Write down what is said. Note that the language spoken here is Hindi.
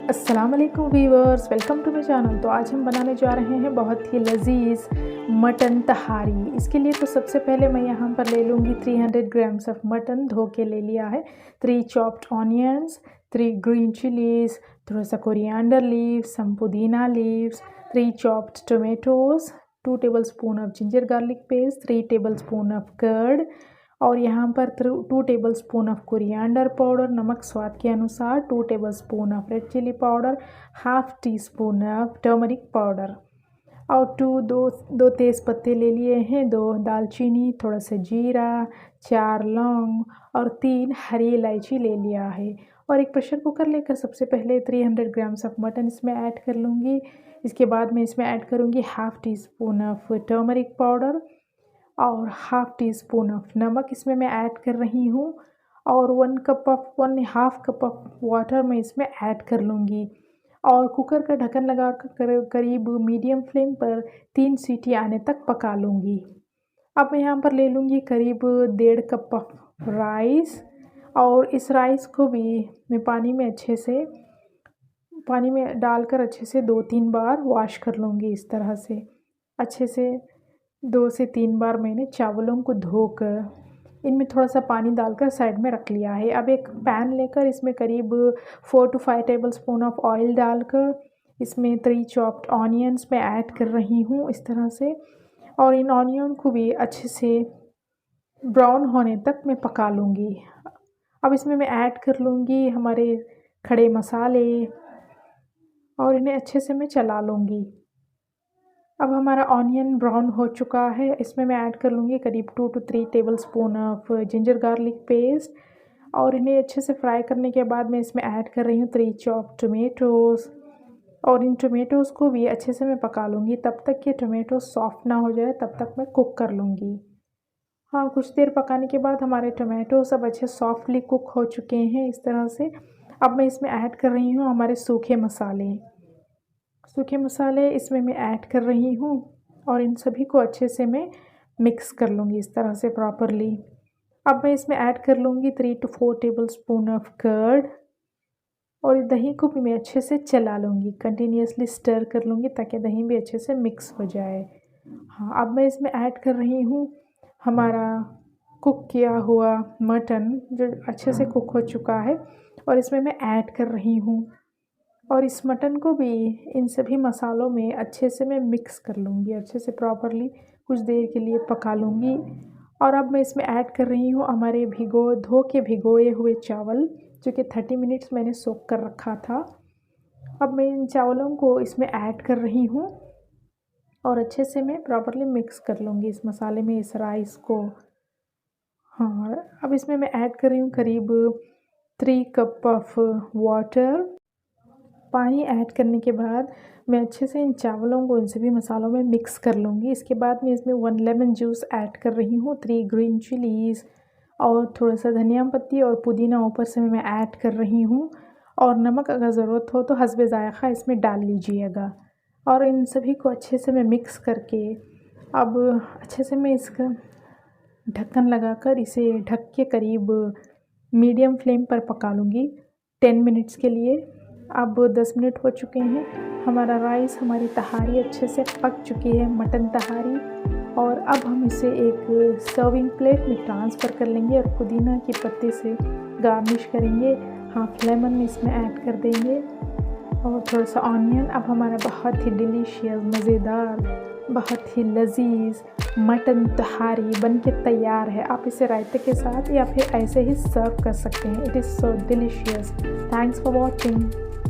अस्सलाम वालेकुम viewers, welcome to my channel. तो आज हम बनाने जा रहे हैं बहुत ही लजीज मटन तहारी। इसके लिए तो सबसे पहले मैं यहाँ पर ले लूँगी 300 ग्राम्स ऑफ मटन, धो के ले लिया है। 3 चॉप्ड ऑनियंस, 3 ग्रीन चिलीज, थोड़ा सा coriander leaves, some pudina leaves, 3 chopped tomatoes, 2 tablespoon of ginger garlic paste, 3 tablespoon of curd और यहाँ पर 2 टेबलस्पून ऑफ कोरिएंडर पाउडर, नमक स्वाद के अनुसार, 2 tablespoon of red chilli powder, half teaspoon of turmeric powder और दो तेज़ पत्ते ले लिए हैं, 2 दालचीनी, थोड़ा सा जीरा, 4 लौंग और 3 हरी इलायची ले लिया है। और एक प्रेशर कुकर लेकर सबसे पहले 300 ग्राम्स ऑफ मटन इसमें ऐड कर लूँगी। इसके बाद मैं इसमें ऐड करूँगी half teaspoon of turmeric powder और हाफ टी स्पून ऑफ नमक इसमें मैं ऐड कर रही हूँ और 1.5 कप ऑफ वाटर मैं इसमें ऐड कर लूँगी और कुकर का ढक्कन लगा कर करीब मीडियम फ्लेम पर 3 सीटी आने तक पका लूँगी। अब मैं यहाँ पर ले लूँगी करीब 1.5 कप ऑफ राइस और इस राइस को भी मैं पानी में डालकर अच्छे से 2-3 बार वॉश कर लूँगी। इस तरह से अच्छे से 2 से 3 बार मैंने चावलों को धोकर इनमें थोड़ा सा पानी डालकर साइड में रख लिया है। अब एक पैन लेकर इसमें करीब 4 to 5 टेबलस्पून ऑफ ऑयल डालकर इसमें 3 चॉप्ड ऑनियंस मैं ऐड कर रही हूँ इस तरह से और इन ऑनियन को भी अच्छे से ब्राउन होने तक मैं पका लूँगी। अब इसमें मैं ऐड कर लूँगी हमारे खड़े मसाले और इन्हें अच्छे से मैं चला लूँगी। अब हमारा ऑनियन ब्राउन हो चुका है, इसमें मैं ऐड कर लूँगी करीब 2 to 3 tablespoon of ginger garlic paste और इन्हें अच्छे से फ्राई करने के बाद मैं इसमें ऐड कर रही हूँ 3 चॉप्ड टोमेटोज़ और इन टोमेटोज़ को भी अच्छे से मैं पका लूँगी तब तक कि टोमेटो सॉफ्ट ना हो जाए, तब तक मैं कुक कर लूँगी। हाँ, कुछ देर पकाने के बाद हमारे टोमेटो सब अच्छे सॉफ्टली कुक हो चुके हैं इस तरह से। अब मैं इसमें ऐड कर रही हूँ हमारे सूखे मसाले इसमें मैं ऐड कर रही हूँ और इन सभी को अच्छे से मैं मिक्स कर लूँगी इस तरह से प्रॉपरली। अब मैं इसमें ऐड कर लूँगी 3 to 4 टेबलस्पून ऑफ कर्ड और दही को भी मैं अच्छे से चला लूँगी, कंटिन्यूसली स्टर कर लूँगी ताकि दही भी अच्छे से मिक्स हो जाए। हाँ, अब मैं इसमें ऐड कर रही हूँ हमारा कुक किया हुआ मटन जो अच्छे से कुक हो चुका है और इसमें मैं ऐड कर रही हूँ और इस मटन को भी इन सभी मसालों में अच्छे से मैं मिक्स कर लूँगी, अच्छे से प्रॉपरली कुछ देर के लिए पका लूँगी। और अब मैं इसमें ऐड कर रही हूँ हमारे धो के भिगोए हुए चावल जो कि 30 मिनट्स मैंने सोक कर रखा था। अब मैं इन चावलों को इसमें ऐड कर रही हूँ और अच्छे से मैं प्रॉपरली मिक्स कर लूँगी इस मसाले में, इस राइस को। हाँ, अब इसमें मैं ऐड कर रही हूँ करीब 3 कप ऑफ वाटर। पानी ऐड करने के बाद मैं अच्छे से इन चावलों को इन सभी मसालों में मिक्स कर लूँगी। इसके बाद मैं इसमें 1 लेमन जूस ऐड कर रही हूँ, 3 ग्रीन चिलीज़ और थोड़ा सा धनिया पत्ती और पुदीना ऊपर से मैं ऐड कर रही हूँ और नमक अगर ज़रूरत हो तो हस्बे ज़ायक़ा इसमें डाल लीजिएगा। और इन सभी को अच्छे से मैं मिक्स करके अब अच्छे से मैं इसका ढक्कन लगाकर इसे ढक के करीब मीडियम फ्लेम पर पका लूँगी 10 मिनट्स के लिए। अब 10 मिनट हो चुके हैं, हमारा राइस, हमारी तहारी अच्छे से पक चुकी है, मटन तहारी। और अब हम इसे एक सर्विंग प्लेट में ट्रांसफ़र कर लेंगे और पुदीना की पत्ती से गार्निश करेंगे। हाफ लेमन इसमें ऐड कर देंगे और थोड़ा सा ऑनियन। अब हमारा बहुत ही डिलीशियस, मज़ेदार, बहुत ही लजीज मटन तहारी बन के तैयार है। आप इसे रायते के साथ या फिर ऐसे ही सर्व कर सकते हैं। It is so delicious. Thanks for watching.